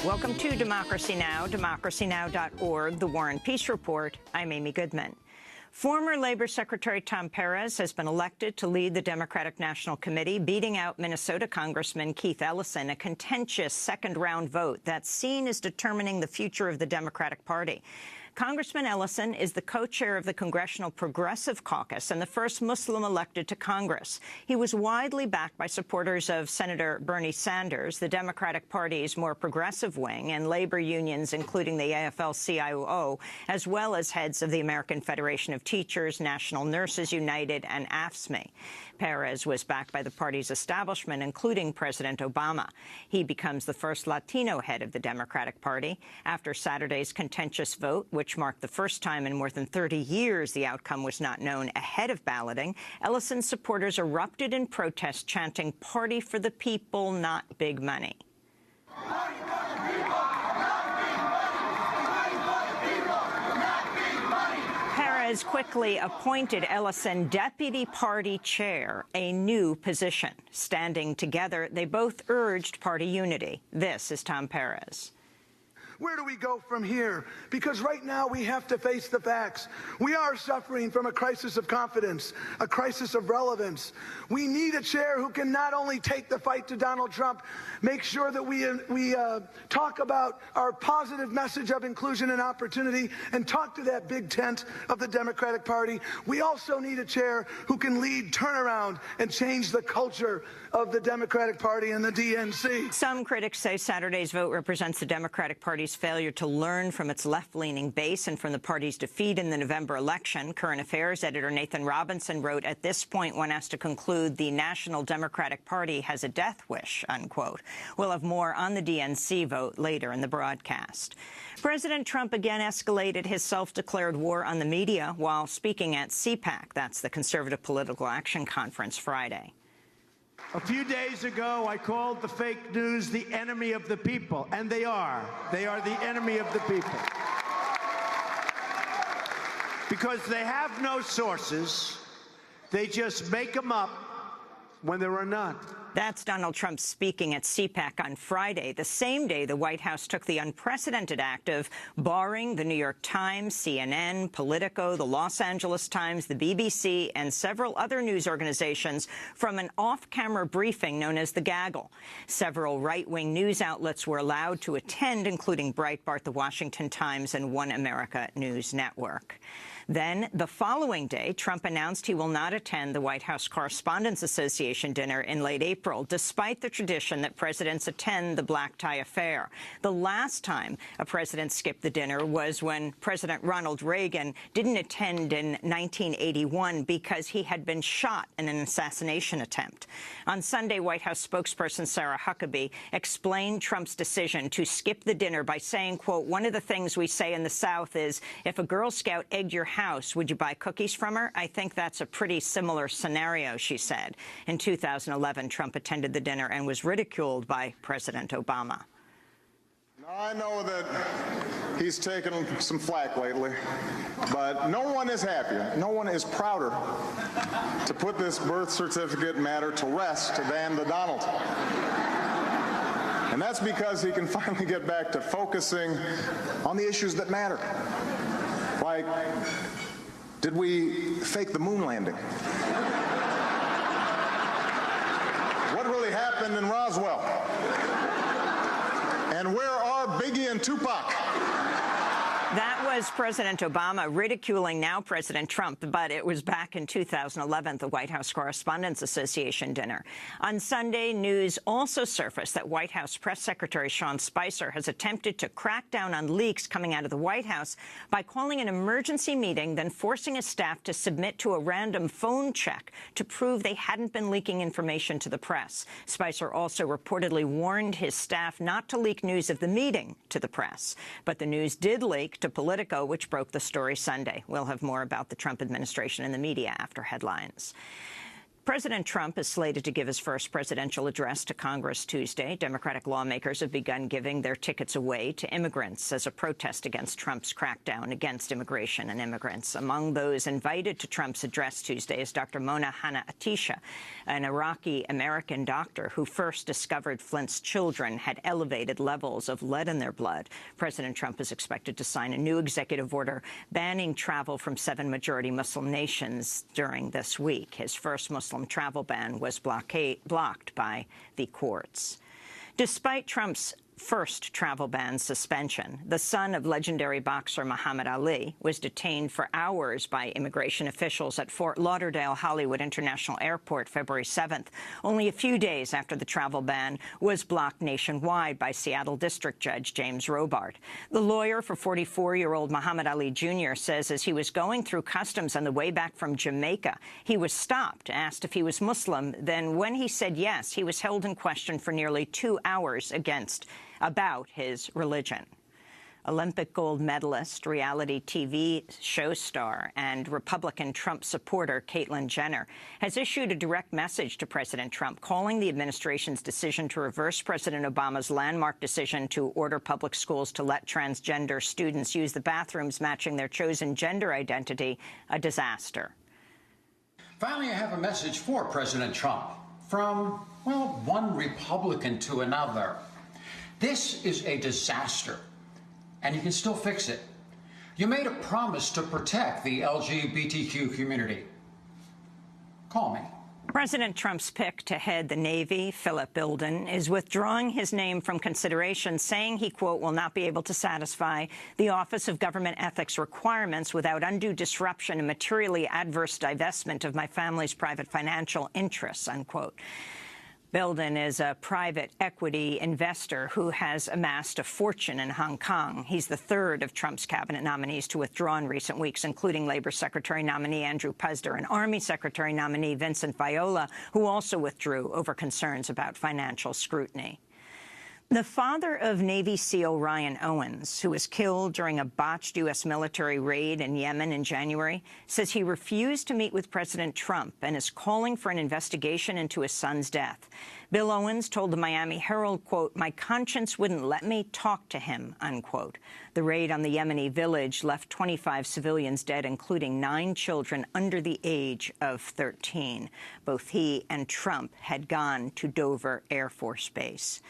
Welcome to Democracy Now!, democracynow.org, The War and Peace Report. I'm Amy Goodman. Former Labor Secretary Tom Perez has been elected to lead the Democratic National Committee, beating out Minnesota Congressman Keith Ellison, a contentious second-round vote that's seen as determining the future of the Democratic Party. Congressman Ellison is the co-chair of the Congressional Progressive Caucus and the first Muslim elected to Congress. He was widely backed by supporters of Senator Bernie Sanders, the Democratic Party's more progressive wing, and labor unions, including the AFL-CIO, as well as heads of the American Federation of Teachers, National Nurses United, and AFSCME. Perez was backed by the party's establishment, including President Obama. He becomes the first Latino head of the Democratic Party. After Saturday's contentious vote, which marked the first time in more than 30 years the outcome was not known ahead of balloting, Ellison's supporters erupted in protest, chanting, "Party for the people, not big money." Perez quickly appointed Ellison deputy party chair, a new position. Standing together, they both urged party unity. This is Tom Perez. Where do we go from here? Because right now we have to face the facts. We are suffering from a crisis of confidence, a crisis of relevance. We need a chair who can not only take the fight to Donald Trump, make sure that we talk about our positive message of inclusion and opportunity, and talk to that big tent of the Democratic Party. We also need a chair who can lead turnaround and change the culture of the Democratic Party and the DNC. Some critics say Saturday's vote represents the Democratic Party's failure to learn from its left-leaning base and from the party's defeat in the November election. Current Affairs editor Nathan Robinson wrote, "At this point, one has to conclude the National Democratic Party has a death wish," unquote. We'll have more on the DNC vote later in the broadcast. President Trump again escalated his self-declared war on the media while speaking at CPAC. That's the Conservative Political Action Conference Friday. A few days ago, I called the fake news the enemy of the people, and they are. They are the enemy of the people. Because they have no sources, they just make them up when there are none. That's Donald Trump speaking at CPAC on Friday, the same day the White House took the unprecedented act of barring the New York Times, CNN, Politico, the Los Angeles Times, the BBC, and several other news organizations from an off-camera briefing known as the Gaggle. Several right-wing news outlets were allowed to attend, including Breitbart, the Washington Times, and One America News Network. Then, the following day, Trump announced he will not attend the White House Correspondents Association dinner in late April, despite the tradition that presidents attend the black tie affair. The last time a president skipped the dinner was when President Ronald Reagan didn't attend in 1981 because he had been shot in an assassination attempt. On Sunday, White House spokesperson Sarah Huckabee explained Trump's decision to skip the dinner by saying, quote, "One of the things we say in the South is, if a Girl Scout egged your house, would you buy cookies from her? I think that's a pretty similar scenario," she said. In 2011, Trump attended the dinner and was ridiculed by President Obama. Now, I know that he's taken some flack lately, but no one is happier, no one is prouder to put this birth certificate matter to rest than the Donald. And that's because he can finally get back to focusing on the issues that matter. Like, did we fake the moon landing? What really happened in Roswell? And where are Biggie and Tupac? That was President Obama ridiculing now President Trump, but it was back in 2011, the White House Correspondents Association dinner. On Sunday, news also surfaced that White House Press Secretary Sean Spicer has attempted to crack down on leaks coming out of the White House by calling an emergency meeting, then forcing his staff to submit to a random phone check to prove they hadn't been leaking information to the press. Spicer also reportedly warned his staff not to leak news of the meeting to the press. But the news did leak to Politico, which broke the story Sunday. We'll have more about the Trump administration and the media after headlines. President Trump is slated to give his first presidential address to Congress Tuesday. Democratic lawmakers have begun giving their tickets away to immigrants as a protest against Trump's crackdown against immigration and immigrants. Among those invited to Trump's address Tuesday is Dr. Mona Hanna-Attisha, an Iraqi-American doctor who first discovered Flint's children had elevated levels of lead in their blood. President Trump is expected to sign a new executive order banning travel from 7 majority Muslim nations during this week. His first Muslim travel ban was blocked by the courts. Despite Trump's first travel ban suspension, the son of legendary boxer Muhammad Ali was detained for hours by immigration officials at Fort Lauderdale Hollywood International Airport February 7th, only a few days after the travel ban was blocked nationwide by Seattle District Judge James Robart. The lawyer for 44-year-old Muhammad Ali Jr. says as he was going through customs on the way back from Jamaica, he was stopped, asked if he was Muslim. Then when he said yes, he was held in question for nearly 2 hours about his religion. Olympic gold medalist, reality TV show star, and Republican Trump supporter Caitlyn Jenner has issued a direct message to President Trump calling the administration's decision to reverse President Obama's landmark decision to order public schools to let transgender students use the bathrooms matching their chosen gender identity a disaster. Finally, I have a message for President Trump from, well, one Republican to another. This is a disaster, and you can still fix it. You made a promise to protect the LGBTQ community. Call me. President Trump's pick to head the Navy, Philip Bilden, is withdrawing his name from consideration, saying he, quote, will not be able to satisfy the Office of Government Ethics requirements without undue disruption and materially adverse divestment of my family's private financial interests, unquote. Bilden is a private equity investor who has amassed a fortune in Hong Kong. He's the third of Trump's cabinet nominees to withdraw in recent weeks, including Labor Secretary nominee Andrew Puzder and Army Secretary nominee Vincent Viola, who also withdrew over concerns about financial scrutiny. The father of Navy SEAL Ryan Owens, who was killed during a botched U.S. military raid in Yemen in January, says he refused to meet with President Trump and is calling for an investigation into his son's death. Bill Owens told the Miami Herald, quote, my conscience wouldn't let me talk to him, unquote. The raid on the Yemeni village left 25 civilians dead, including 9 children under the age of 13. Both he and Trump had gone to Dover Air Force Base.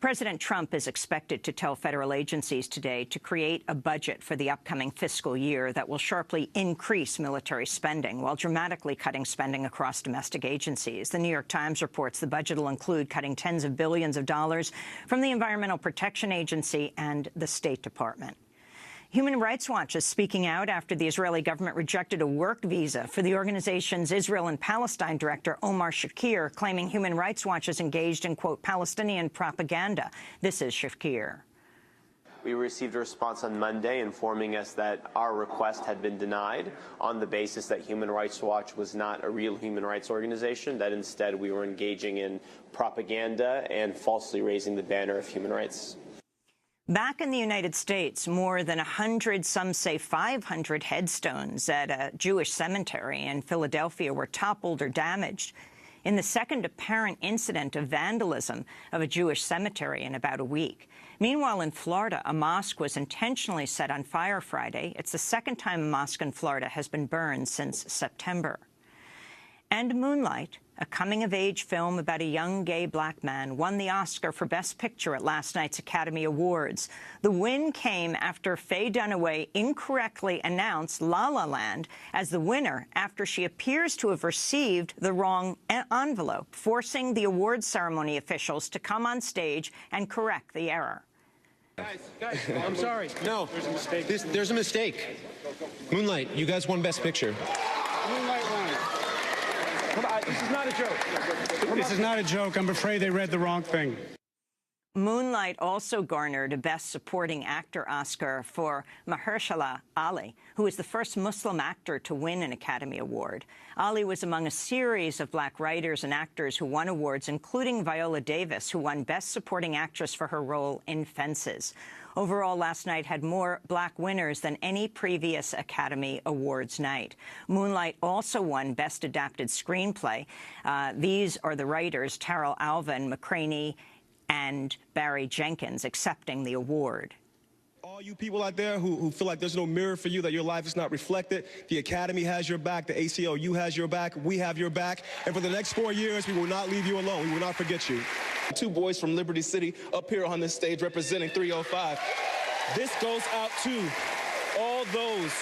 President Trump is expected to tell federal agencies today to create a budget for the upcoming fiscal year that will sharply increase military spending while dramatically cutting spending across domestic agencies. The New York Times reports the budget will include cutting tens of billions of dollars from the Environmental Protection Agency and the State Department. Human Rights Watch is speaking out after the Israeli government rejected a work visa for the organization's Israel and Palestine director, Omar Shakir, claiming Human Rights Watch is engaged in, quote, Palestinian propaganda. This is Shakir. We received a response on Monday informing us that our request had been denied on the basis that Human Rights Watch was not a real human rights organization, that instead we were engaging in propaganda and falsely raising the banner of human rights. Back in the United States, more than 100, some say 500 headstones at a Jewish cemetery in Philadelphia were toppled or damaged in the second apparent incident of vandalism of a Jewish cemetery in about a week. Meanwhile, in Florida, a mosque was intentionally set on fire Friday. It's the second time a mosque in Florida has been burned since September. And Moonlight, a coming-of-age film about a young gay black man, won the Oscar for Best Picture at last night's Academy Awards. The win came after Faye Dunaway incorrectly announced La La Land as the winner after she appears to have received the wrong envelope, forcing the awards ceremony officials to come on stage and correct the error. Guys, I'm sorry. No, there's a mistake. There's a mistake. Moonlight, you guys won Best Picture. Moonlight won. This is not a joke. This is not a joke. I'm afraid they read the wrong thing. Moonlight also garnered a Best Supporting Actor Oscar for Mahershala Ali, who is the first Muslim actor to win an Academy Award. Ali was among a series of black writers and actors who won awards, including Viola Davis, who won Best Supporting Actress for her role in Fences. Overall, last night had more black winners than any previous Academy Awards night. Moonlight also won Best Adapted Screenplay. These are the writers Terrell Alvin, McCraney, and Barry Jenkins accepting the award. All you people out there who feel like there's no mirror for you, that your life is not reflected, the Academy has your back, the ACLU has your back, we have your back, and for the next 4 years, we will not leave you alone. We will not forget you. Two boys from Liberty City up here on this stage representing 305. This goes out to all those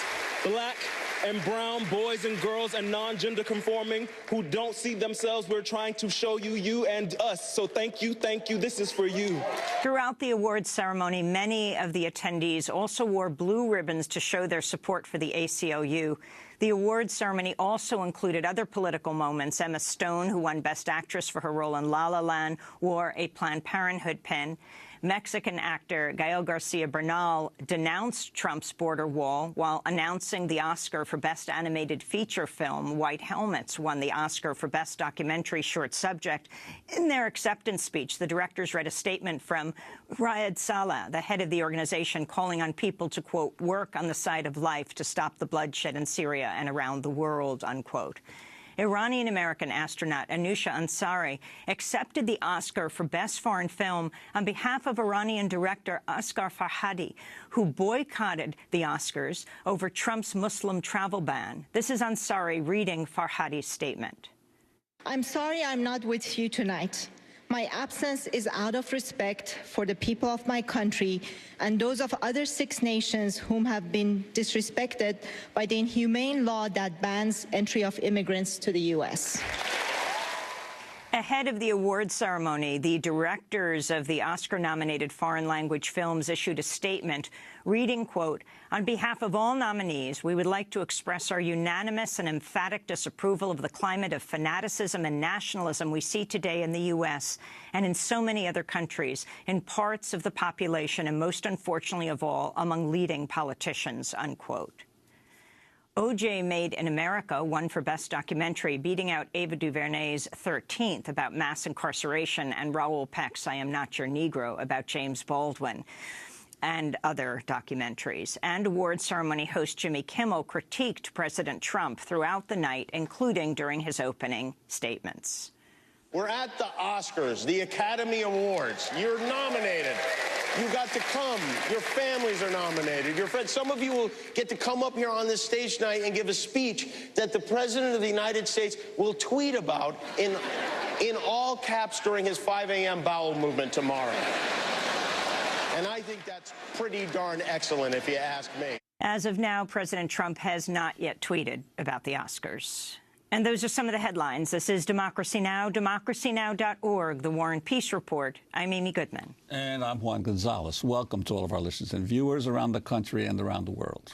black and brown boys and girls and non-gender conforming who don't see themselves. We're trying to show you, you and us. So thank you, this is for you. Throughout the awards ceremony, many of the attendees also wore blue ribbons to show their support for the ACLU. The awards ceremony also included other political moments. Emma Stone, who won Best Actress for her role in La La Land, wore a Planned Parenthood pin. Mexican actor Gael Garcia Bernal denounced Trump's border wall while announcing the Oscar for Best Animated Feature Film. White Helmets won the Oscar for Best Documentary Short Subject. In their acceptance speech, the directors read a statement from Raed Saleh, the head of the organization, calling on people to, quote, work on the side of life to stop the bloodshed in Syria and around the world, unquote. Iranian-American astronaut Anousheh Ansari accepted the Oscar for Best Foreign Film on behalf of Iranian director Asghar Farhadi, who boycotted the Oscars over Trump's Muslim travel ban. This is Ansari reading Farhadi's statement. I'm sorry I'm not with you tonight. My absence is out of respect for the people of my country and those of other 6 nations whom have been disrespected by the inhumane law that bans entry of immigrants to the U.S. Ahead of the awards ceremony, the directors of the Oscar-nominated foreign language films issued a statement reading, quote, on behalf of all nominees, we would like to express our unanimous and emphatic disapproval of the climate of fanaticism and nationalism we see today in the U.S. and in so many other countries, in parts of the population, and most unfortunately of all, among leading politicians, unquote. O.J. Made in America won for Best Documentary, beating out Ava DuVernay's 13th about mass incarceration and Raoul Peck's I Am Not Your Negro about James Baldwin, and other documentaries. And award ceremony host Jimmy Kimmel critiqued President Trump throughout the night, including during his opening statements. We're at the Oscars, the Academy Awards. You're nominated. You got to come. Your families are nominated. Your friends. Some of you will get to come up here on this stage tonight and give a speech that the President of the United States will tweet about in all caps during his 5 a.m. bowel movement tomorrow. And I think that's pretty darn excellent, if you ask me. As of now, President Trump has not yet tweeted about the Oscars. And those are some of the headlines. This is Democracy Now!, democracynow.org, The War and Peace Report. I'm Amy Goodman. And I'm Juan Gonzalez. Welcome to all of our listeners and viewers around the country and around the world.